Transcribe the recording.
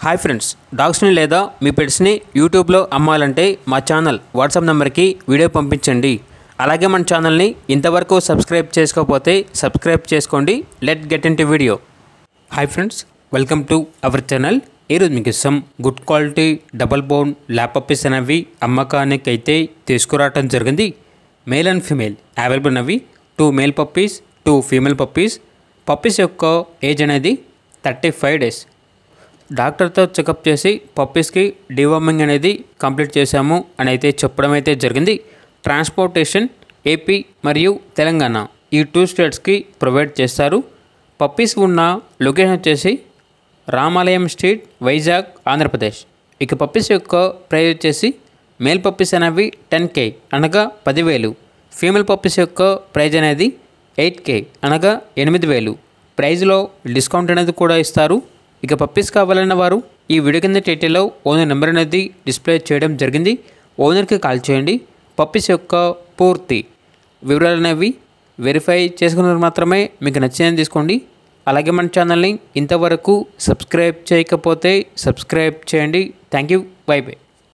Hi friends, డాగ్స్ని లేదా మీ పెట్స్ని యూట్యూబ్లో అమ్మాలంటే మా ఛానల్ వాట్సాప్ నెంబర్కి వీడియో పంపించండి. అలాగే మన ఛానల్ని ఇంతవరకు సబ్స్క్రైబ్ చేసుకోకపోతే సబ్స్క్రైబ్ చేసుకోండి. Let get into video. Hi friends, welcome to our channel. ఈరోజు మీకు ఇష్టం good quality double bone lap puppies అనేవి అమ్మకానికి అయితే తీసుకురావటం జరిగింది. మేల్ అండ్ ఫీమేల్ అవైలబుల్ ఉన్నవి. 2 male puppies, 2 female puppies. Puppies యొక్క ఏజ్ అనేది 35 డేస్. డాక్టర్తో చెకప్ చేసి పప్పీస్కి డివార్మింగ్ అనేది కంప్లీట్ చేశాము అని అయితే చెప్పడం అయితే జరిగింది. ట్రాన్స్పోర్టేషన్ ఏపీ మరియు తెలంగాణ ఈ 2 స్టేట్స్కి ప్రొవైడ్ చేస్తారు. పప్పీస్ ఉన్న లొకేషన్ వచ్చేసి రామాలయం స్ట్రీట్, వైజాగ్, ఆంధ్రప్రదేశ్. ఇక పప్పీస్ యొక్క ప్రైస్ వచ్చేసి మేల్ పప్పీస్ అనేవి 10K అనగా 10,000. ఫీమేల్ పప్పీస్ యొక్క ప్రైజ్ అనేది 8K అనగా 8,000. ప్రైజ్లో డిస్కౌంట్ అనేది కూడా ఇస్తారు. ఇక పప్పీస్ కావాలన్న వారు ఈ వీడియో కింద టైటిల్లో ఓనర్ నెంబర్ అనేది డిస్ప్లే చేయడం జరిగింది. ఓనర్కి కాల్ చేయండి. పప్పీస్ యొక్క పూర్తి వివరాలు అనేవి వెరిఫై చేసుకున్నది మాత్రమే మీకు నచ్చిందని తీసుకోండి. అలాగే మన ఛానల్ని ఇంతవరకు సబ్స్క్రైబ్ చేయకపోతే సబ్స్క్రైబ్ చేయండి. Thank you. By by.